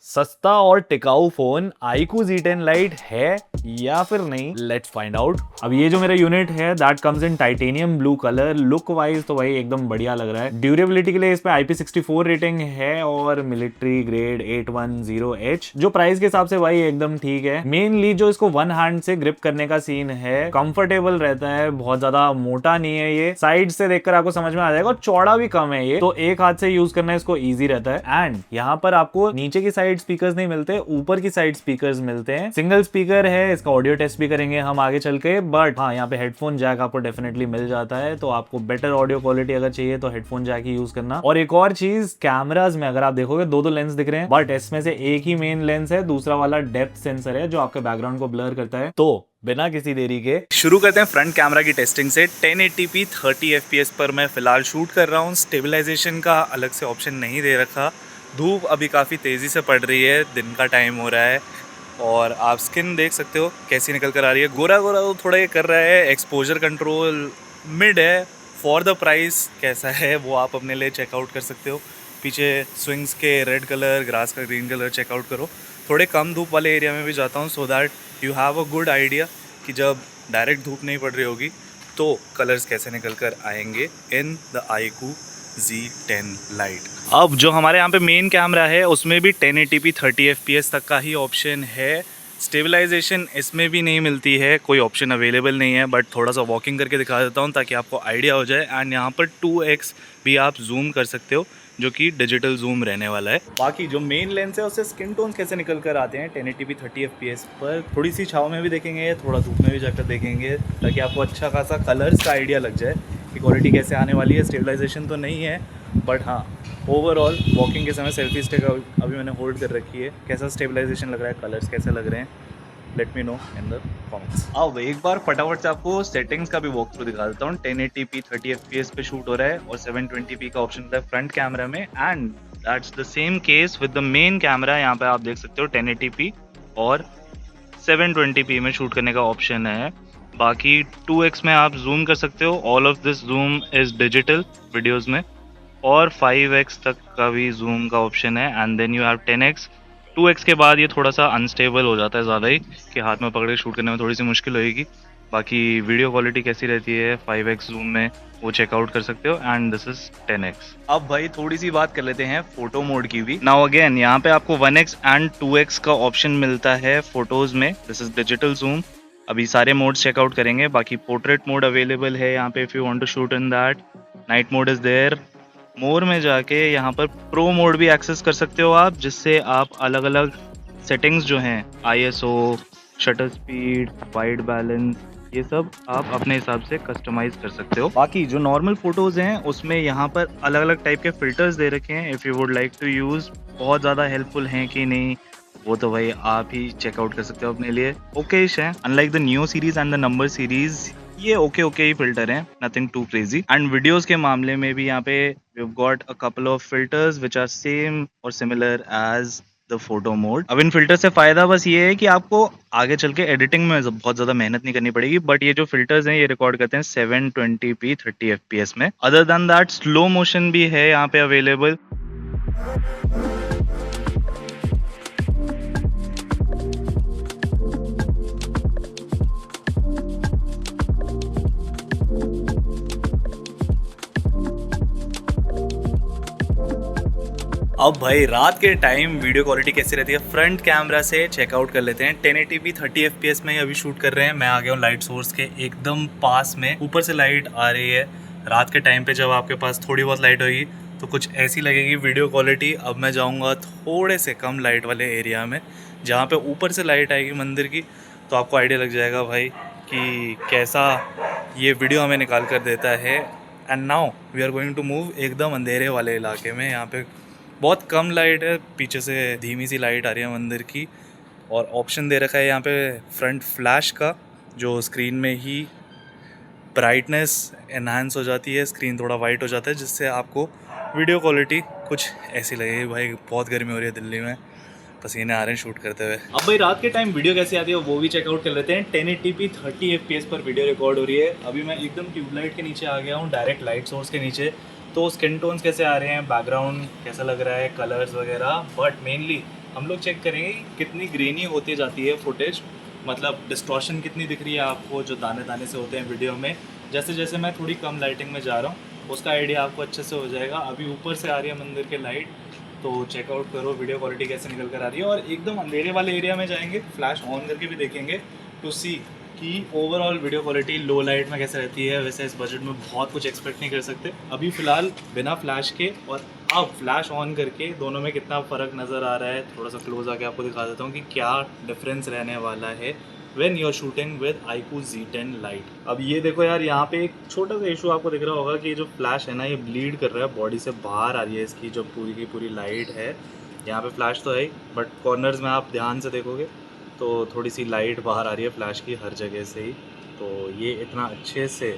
सस्ता और टिकाऊ फोन iQOO Z10 Lite है या फिर नहीं, लेट्स फाइंड आउट। अब ये जो मेरा यूनिट है that comes in titanium blue colour. Look wise तो भाई एकदम बढ़िया लग रहा है। ड्यूरेबिलिटी के लिए इस पे IP64 रेटिंग है और मिलिट्री ग्रेड 810H, जो प्राइस के हिसाब से भाई एकदम ठीक है। मेनली जो इसको वन हैंड से ग्रिप करने का सीन है, कंफर्टेबल रहता है, बहुत ज्यादा मोटा नहीं है ये। साइड से देखकर आपको समझ में आ जाएगा, चौड़ा भी कम है ये, तो एक हाथ से यूज करना इसको ईजी रहता है। एंड यहाँ पर आपको नीचे की साइड स्पीकर्स नहीं मिलते, ऊपर की साइड स्पीकर्स मिलते हैं। सिंगल स्पीकर है, इसका ऑडियो टेस्ट भी करेंगे हम आगे चल के। बट हाँ, यहाँ पे हेडफोन जैक आपको डेफिनेटली मिल जाता है, तो आपको बेटर ऑडियो क्वालिटी अगर चाहिए तो हेडफोन जैक ही यूज करना। और एक और चीज, कैमराज में अगर आप देखोगे दो लेंस दिख रहे हैं, बट इसमें से एक ही मेन लेंस है, दूसरा वाला डेप्थ सेंसर है जो आपके बैकग्राउंड को ब्लर करता है। तो बिना किसी देरी के शुरू करते हैं फ्रंट कैमरा की टेस्टिंग से। 1080p 30 fps पर मैं फिलहाल शूट कर रहा हूँ। स्टेबलाइजेशन का अलग से ऑप्शन नहीं दे रखा। धूप अभी काफ़ी तेज़ी से पड़ रही है, दिन का टाइम हो रहा है और आप स्किन देख सकते हो कैसी निकल कर आ रही है। गोरा गोरा तो थोड़ा ये कर रहा है। एक्सपोजर कंट्रोल मिड है। फॉर द प्राइस कैसा है वो आप अपने लिए चेकआउट कर सकते हो। पीछे स्विंग्स के रेड कलर, ग्रास का ग्रीन कलर चेकआउट करो। थोड़े कम धूप वाले एरिया में भी जाता हूँ so that you have a good idea कि जब डायरेक्ट धूप नहीं पड़ रही होगी तो कलर्स कैसे निकल कर आएंगे in the iQOO Z10 Lite। अब जो हमारे यहाँ पे मेन कैमरा है उसमें भी 1080p 30 fps तक का ही ऑप्शन है। स्टेबलाइजेशन इसमें भी नहीं मिलती है, कोई ऑप्शन अवेलेबल नहीं है। बट थोड़ा सा वॉकिंग करके दिखा देता हूँ ताकि आपको आइडिया हो जाए। एंड यहाँ पर 2x भी आप जूम कर सकते हो, जो कि डिजिटल जूम रहने वाला है। बाकी जो मेन लेंस है उससे स्किन टोन कैसे निकल कर आते हैं 1080p 30 fps पर, थोड़ी सी छाँव में भी देखेंगे, थोड़ा धूप में भी जाकर देखेंगे, ताकि आपको अच्छा खासा कलर्स का आइडिया लग जाए कि क्वालिटी कैसे आने वाली है। स्टेबलाइजेशन तो नहीं है, बट हाँ ओवरऑल वॉकिंग के समय सेल्फी स्टिक अभी मैंने होल्ड कर रखी है। कैसा स्टेबलाइजेशन लग रहा है, कलर्स कैसे लग रहे हैं, let me know in the comments. अब एक बार फटाफट से आपको सेटिंग्स का भी वॉक थ्रू दिखा देता हूँ। 1080p 30 fps पे शूट हो रहा है और 720p का ऑप्शन होता है फ्रंट कैमरा में। And that's the same case with the main camera. यहाँ पे आप देख सकते हो 1080p और 720p में शूट करने का ऑप्शन है। बाकी 2x में आप जूम कर सकते हो। All of this zoom is digital videos में। और 5x तक का भी जूम का ऑप्शन है। And then you have 10x। 2x के बाद ये थोड़ा सा अनस्टेबल हो जाता है ज़्यादा ही, कि हाथ में पकड़ के शूट करने में थोड़ी सी मुश्किल होएगी। बाकी वीडियो क्वालिटी कैसी रहती है 5x जूम में वो चेकआउट कर सकते हो। And this is 10x। अब भाई थोड़ी सी बात कर लेते हैं फोटो मोड की भी। नाउ अगेन यहाँ पे आपको 1x एंड 2x का ऑप्शन मिलता है फोटोज में। This is digital zoom. अभी सारे मोड्स चेकआउट करेंगे। बाकी पोर्ट्रेट मोड अवेलेबल है यहाँ पे if you want to shoot in that. Night mode is there. More में जाके यहाँ पर प्रो मोड भी एक्सेस कर सकते हो आप, जिससे आप अलग अलग सेटिंग्स जो हैं ISO, shutter speed, white balance, ये सब आप अपने हिसाब से कस्टमाइज कर सकते हो। बाकी जो नॉर्मल फोटोज़ हैं उसमें यहाँ पर अलग अलग टाइप के फिल्टर्स दे रखे हैं। If you would like to use, बहुत ज़्यादा हेल्पफुल हैं कि नहीं वो तो भाई आप ही चेकआउट कर सकते हो अपने लिए। ओकेश है, unlike the new series and the number series, ये ओके ही फिल्टर हैं, nothing too crazy. And videos के मामले में भी यहाँ पे we have got a couple of filters which are same और similar as the photo mode. अब इन फिल्टर से फायदा बस ये है कि आपको आगे चल के एडिटिंग में बहुत ज्यादा मेहनत नहीं करनी पड़ेगी। बट ये जो फिल्टर्स हैं ये रिकॉर्ड करते हैं 720p 30 fps में। Other than that slow motion भी है यहाँ पे अवेलेबल। अब भाई रात के टाइम वीडियो क्वालिटी कैसी रहती है फ्रंट कैमरा से चेकआउट कर लेते हैं। 1080p 30 fps में अभी शूट कर रहे हैं। मैं आ गया हूँ लाइट सोर्स के एकदम पास में, ऊपर से लाइट आ रही है। रात के टाइम पे जब आपके पास थोड़ी बहुत लाइट होगी तो कुछ ऐसी लगेगी वीडियो क्वालिटी। अब मैं जाऊँगा थोड़े से कम लाइट वाले एरिया में, जहाँ पे ऊपर से लाइट आएगी मंदिर की, तो आपको आइडिया लग जाएगा भाई कि कैसा ये वीडियो हमें निकाल कर देता है। And now we are going to move एकदम अंधेरे वाले इलाके में। यहाँ पे बहुत कम लाइट है, पीछे से धीमी सी लाइट आ रही है मंदिर की। और ऑप्शन दे रखा है यहाँ पे फ्रंट फ्लैश का, जो स्क्रीन में ही ब्राइटनेस एनहांस हो जाती है, स्क्रीन थोड़ा वाइट हो जाता है, जिससे आपको वीडियो क्वालिटी कुछ ऐसी लगेगी। भाई बहुत गर्मी हो रही है दिल्ली में, पसीने आ रहे हैं शूट करते हुए। अब भाई रात के टाइम वीडियो कैसी आती है वो भी चेकआउट कर लेते हैं। 1080p 30 fps पर वीडियो रिकॉर्ड हो रही है। अभी मैं एकदम ट्यूबलाइट के नीचे आ गया हूँ, डायरेक्ट लाइट सोर्स के नीचे। तो स्किन टोन्स कैसे आ रहे हैं, बैकग्राउंड कैसा लग रहा है, कलर्स वगैरह। बट मेनली हम लोग चेक करेंगे कि कितनी ग्रेनी होती जाती है फुटेज, मतलब डिस्टॉर्शन कितनी दिख रही है आपको जो दाने दाने से होते हैं वीडियो में। जैसे जैसे मैं थोड़ी कम लाइटिंग में जा रहा हूँ उसका आइडिया आपको अच्छे से हो जाएगा। अभी ऊपर से आ रही है मंदिर के लाइट, तो चेकआउट करो वीडियो क्वालिटी कैसे निकल कर आ रही है। और एकदम अंधेरे वाले एरिया में जाएंगे, फ्लैश ऑन करके भी देखेंगे टू सी कि ओवरऑल वीडियो क्वालिटी लो लाइट में कैसे रहती है। वैसे इस बजट में बहुत कुछ एक्सपेक्ट नहीं कर सकते। अभी फ़िलहाल बिना फ्लैश के और अब फ्लैश ऑन करके दोनों में कितना फ़र्क नज़र आ रहा है, थोड़ा सा क्लोज आके आपको दिखा देता हूँ कि क्या डिफरेंस रहने वाला है when you are shooting with iQOO Z10 lite. अब ये देखो यार, यहाँ पे एक छोटा सा इशू आपको दिख रहा होगा कि जो फ्लैश है ना ये ब्लीड कर रहा है, बॉडी से बाहर आ रही है इसकी जो पूरी की पूरी लाइट है। यहाँ पे फ्लैश तो है ही, बट कॉर्नर्स में आप ध्यान से देखोगे तो थोड़ी सी लाइट बाहर आ रही है फ्लैश की हर जगह से ही, तो ये इतना अच्छे से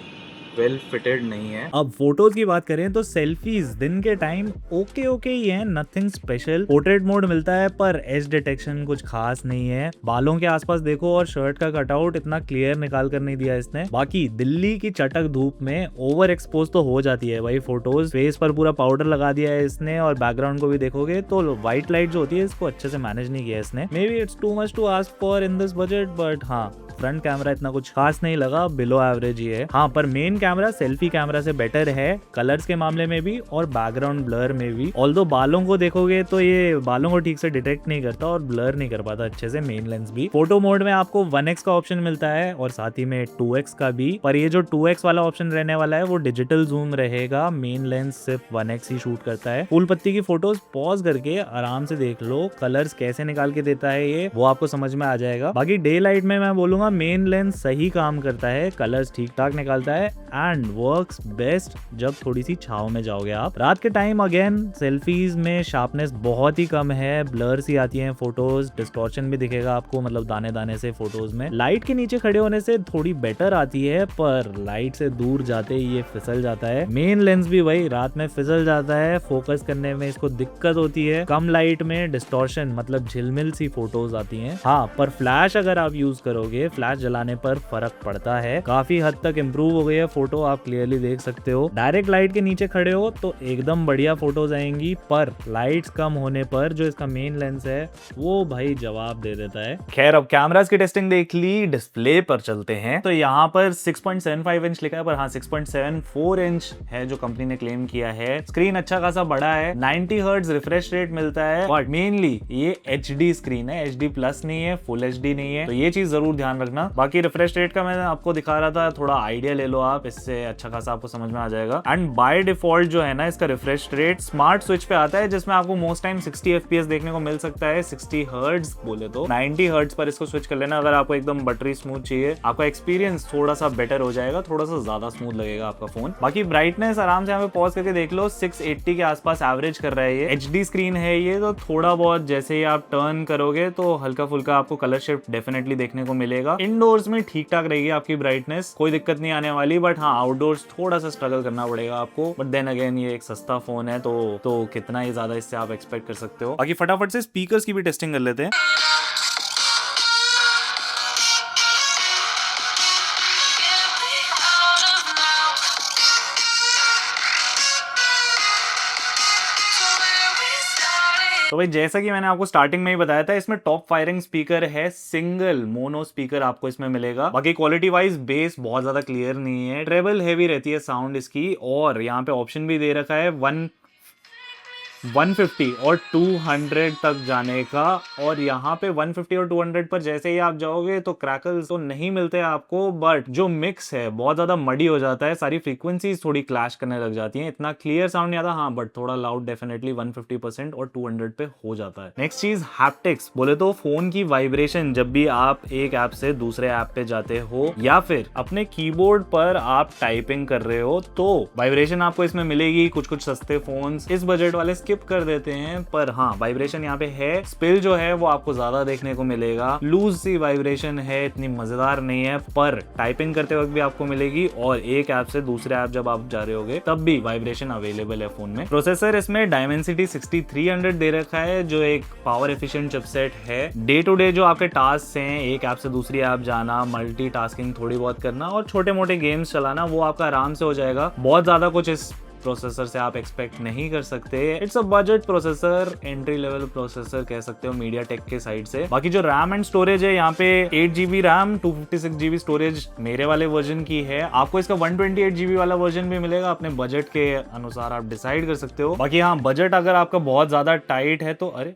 वेल फिटेड नहीं है। अब फोटोज की बात करें तो सेल्फीज दिन के टाइम ओके ही है, नथिंग स्पेशल। पोर्ट्रेट मोड मिलता है पर एज डिटेक्शन कुछ खास नहीं है। बालों के आसपास देखो और शर्ट का कटआउट इतना क्लियर निकाल कर नहीं दिया इसने। बाकी दिल्ली की चटक धूप में ओवर एक्सपोज तो हो जाती है भाई फोटोज। फेस पर पूरा पाउडर लगा दिया है इसने और बैकग्राउंड को भी देखोगे तो व्हाइट लाइट जो होती है इसको अच्छे से मैनेज नहीं किया इसने। Maybe it's too much to ask for in this budget, but हाँ फ्रंट कैमरा इतना कुछ खास नहीं लगा, बिलो एवरेज ही है। हाँ पर मेन कैमरा सेल्फी कैमरा से बेटर है कलर्स के मामले में भी और बैकग्राउंड ब्लर में भी। ऑल्दो बालों को देखोगे तो ये बालों को ठीक से डिटेक्ट नहीं करता और ब्लर नहीं कर पाता अच्छे से मेन लेंस भी। फोटो मोड में आपको 1x का ऑप्शन मिलता है और साथ ही में 2x का भी, पर ये जो 2x वाला ऑप्शन रहने वाला है वो डिजिटल जूम रहेगा। मेन लेंस सिर्फ 1x ही शूट करता है। फूल पत्ती की फोटोज पॉज करके आराम से देख लो, कलर्स कैसे निकाल के देता है ये वो आपको समझ में आ जाएगा। बाकी डे लाइट में मैं बोलूंगा मेन लेंस सही काम करता है, कलर्स ठीक ठाक निकालता है एंड वर्क्स बेस्ट जब थोड़ी सी छाव में जाओगे आप। रात के टाइम अगेन सेल्फीज में शार्पनेस बहुत ही कम है, ब्लर सी आती हैं फोटोज, डिस्टॉर्शन भी दिखेगा आपको मतलब दाने दाने से फोटोज में। लाइट के नीचे खड़े होने से थोड़ी बेटर आती है पर लाइट से दूर जाते ही ये फिसल जाता है। मेन लेंस भी वही रात में फिसल जाता है, फोकस करने में इसको दिक्कत होती है। कम लाइट में डिस्टॉर्शन मतलब झिलमिल सी फोटोज आती हैं। हाँ पर फ्लैश अगर आप यूज करोगे, फ्लैश जलाने पर फर्क पड़ता है, काफी हद तक इम्प्रूव हो गई है फोटो, आप क्लियरली देख सकते हो। डायरेक्ट लाइट के नीचे खड़े हो तो एकदम बढ़िया फोटोज आएंगी, पर लाइट्स कम होने पर जो इसका मेन लेंस है वो भाई जवाब दे देता है। खैर अब कैमरास की टेस्टिंग देख ली, डिस्प्ले पर चलते हैं। तो यहाँ पर 6.75 इंच लिखा है पर हाँ 6.74 इंच है जो कंपनी ने क्लेम किया है। स्क्रीन अच्छा खासा बड़ा है, 90 हर्ट्ज रिफ्रेश रेट मिलता है, बट मेनली ये HD स्क्रीन है, HD प्लस नहीं है, फुल HD नहीं है, तो ये चीज जरूर ध्यान रखना। बाकी रिफ्रेश रेट का मैंने आपको दिखा रहा था, थोड़ा आइडिया ले लो आप, इससे अच्छा खासा आपको समझ में आ जाएगा। एंड बाय डिफॉल्ट जो है ना इसका रिफ्रेश रेट स्मार्ट स्विच पे आता है जिसमें आपको मोस्ट टाइम 60 FPS देखने को मिल सकता है। 60 हर्ट्ज बोले तो 90 हर्ट्ज पर इसको स्विच कर लेना अगर आपको एकदम बटरी स्मूथ चाहिए। आपका एक्सपीरियंस थोड़ा सा बेटर हो जाएगा, थोड़ा सा ज्यादा स्मूथ लगेगा आपका फोन। बाकी ब्राइटनेस आराम से यहाँ पे पॉज करके देख लो, 680 के आसपास एवरेज कर रहा है ये। HD स्क्रीन है ये, तो थोड़ा बहुत जैसे ही आप टर्न करोगे तो हल्का फुल्का आपको कलर शिफ्ट डेफिनेटली देखने को मिलेगा। इंडोर्स में ठीक ठाक रहेगी आपकी ब्राइटनेस, कोई दिक्कत नहीं आने वाली, बट हाँ आउटडोर्स थोड़ा सा स्ट्रगल करना पड़ेगा आपको। बट देन अगेन ये एक सस्ता फोन है तो कितना ही ज्यादा इससे आप एक्सपेक्ट कर सकते हो। बाकी फटाफट से स्पीकर्स की भी टेस्टिंग कर लेते हैं। तो भाई जैसा कि मैंने आपको स्टार्टिंग में ही बताया था, इसमें टॉप फायरिंग स्पीकर है, सिंगल मोनो स्पीकर आपको इसमें मिलेगा। बाकी क्वालिटी वाइज बेस बहुत ज्यादा क्लियर नहीं है, ट्रेबल हेवी रहती है साउंड इसकी। और यहाँ पे ऑप्शन भी दे रखा है 150 और 200 तक जाने का। और यहाँ पे 150 और 200 पर जैसे ही आप जाओगे तो क्रैकल्स तो नहीं मिलते आपको, बट जो मिक्स है बहुत ज्यादा मडी हो जाता है, सारी फ्रीक्वेंसीज थोड़ी क्लैश करने लग जाती हैं, इतना क्लियर साउंड नहीं आता। हाँ बट थोड़ा लाउड डेफिनेटली 150% और 200 पे हो जाता है। नेक्स्ट चीज हैप्टिक्स, बोले तो फोन की वाइब्रेशन जब भी आप एक ऐप से दूसरे ऐप पे जाते हो या फिर अपने कीबोर्ड पर आप टाइपिंग कर रहे हो तो वाइब्रेशन आपको इसमें मिलेगी। कुछ सस्ते फोन्स इस बजट वाले स्किप कर देते हैं, पर हाँ वाइब्रेशन यहाँ पे है। स्पिल जो है वो आपको ज्यादा देखने को मिलेगा, लूज सी वाइब्रेशन है, इतनी मजेदार नहीं है, पर टाइपिंग करते वक्त भी आपको मिलेगी। और एक ऐप से दूसरे ऐप जब आप जा रहे होगे तब भी वाइब्रेशन अवेलेबल है फोन में। प्रोसेसर इसमें डायमेंसिटी 6300 दे रखा है जो एक पावर एफिशिएंट चिपसेट है। डे टू डे जो आपके टास्क हैं, एक ऐप से दूसरी ऐप जाना, मल्टीटास्किंग थोड़ी बहुत करना और छोटे मोटे गेम्स चलाना, वो आपका आराम से हो जाएगा। बहुत ज्यादा कुछ इस प्रोसेसर से आप एक्सपेक्ट नहीं कर सकते। It's a budget processor, entry level processor कह सकते हो मीडियाटेक के साइड से। बाकी जो रैम एंड स्टोरेज है यहाँ पे 8GB रैम 256GB स्टोरेज मेरे वाले वर्जन की है। आपको इसका 128GB वाला वर्जन भी मिलेगा, अपने बजट के अनुसार आप डिसाइड कर सकते हो। बाकी हाँ, बजट अगर आपका बहुत ज्यादा टाइट है तो अरे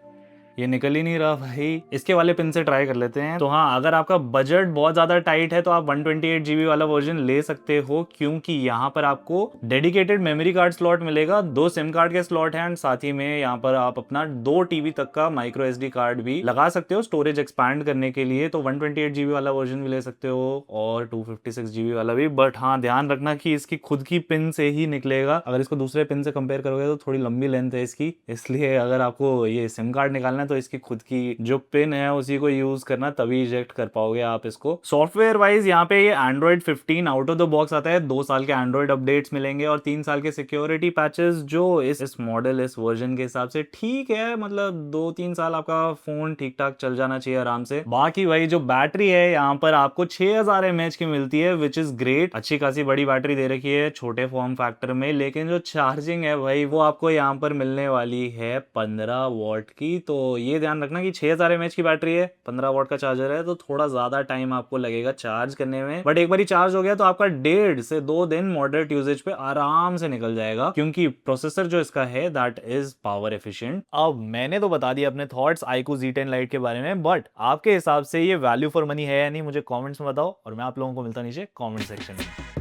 ये निकल ही नहीं रहा भाई, इसके वाले पिन से ट्राई कर लेते हैं। तो हाँ, अगर आपका बजट बहुत ज्यादा टाइट है तो आप 128GB वाला वर्जन ले सकते हो, क्योंकि यहाँ पर आपको डेडिकेटेड मेमोरी कार्ड स्लॉट मिलेगा, 2 सिम कार्ड के स्लॉट हैं, साथ ही में यहाँ पर आप अपना 2 TB तक का माइक्रो SD कार्ड भी लगा सकते हो स्टोरेज एक्सपैंड करने के लिए। तो 128GB वाला वर्जन भी ले सकते हो और 256GB वाला भी। बट हाँ, ध्यान रखना कि इसकी खुद की पिन से ही निकलेगा। अगर इसको दूसरे पिन से कंपेयर करोगे तो थोड़ी लंबी लेंथ है इसकी, इसलिए अगर आपको ये सिम कार्ड निकालना है तो इसकी खुद की जो पिन है उसी को यूज करना, तभी इजेक्ट कर पाओगे आप इसको। सॉफ्टवेयर वाइज यहाँ पे ये Android 15 out of the box आता है, 2 साल के एंड्रॉइड अपडेट्स मिलेंगे और 3 साल के सिक्योरिटी पैचेस, जो इस मॉडल इस वर्जन के हिसाब से ठीक है, मतलब 2-3 साल आपका फोन ठीक ठाक चल जाना चाहिए आराम से। बाकी भाई जो बैटरी है यहाँ पर आपको 6000 mAh की मिलती है, विच इज ग्रेट। अच्छी खासी बड़ी बैटरी दे रखी है छोटे फॉर्म फैक्टर में, लेकिन जो चार्जिंग है भाई वो आपको यहाँ पर मिलने वाली है 15 वॉट की। तो ये ध्यान रखना कि 6000 mAh की बैटरी है, 15 वॉट का चार्जर है, तो थोड़ा ज्यादा टाइम आपको लगेगा चार्ज करने में। बट एक बार चार्ज हो गया तो आपका 1.5 से 2 दिन मॉडरेट यूजेज पे आराम से निकल जाएगा, क्योंकि प्रोसेसर जो इसका है दैट इज पावर एफिशिएंट। अब मैंने तो बता दिया अपने थॉट्स iQOO Z10 Lite के बारे में, बट आपके हिसाब से ये वैल्यू फॉर मनी है या नहीं, मुझे कॉमेंट्स में बताओ और मैं आप लोगों को मिलता नीचे कॉमेंट सेक्शन में।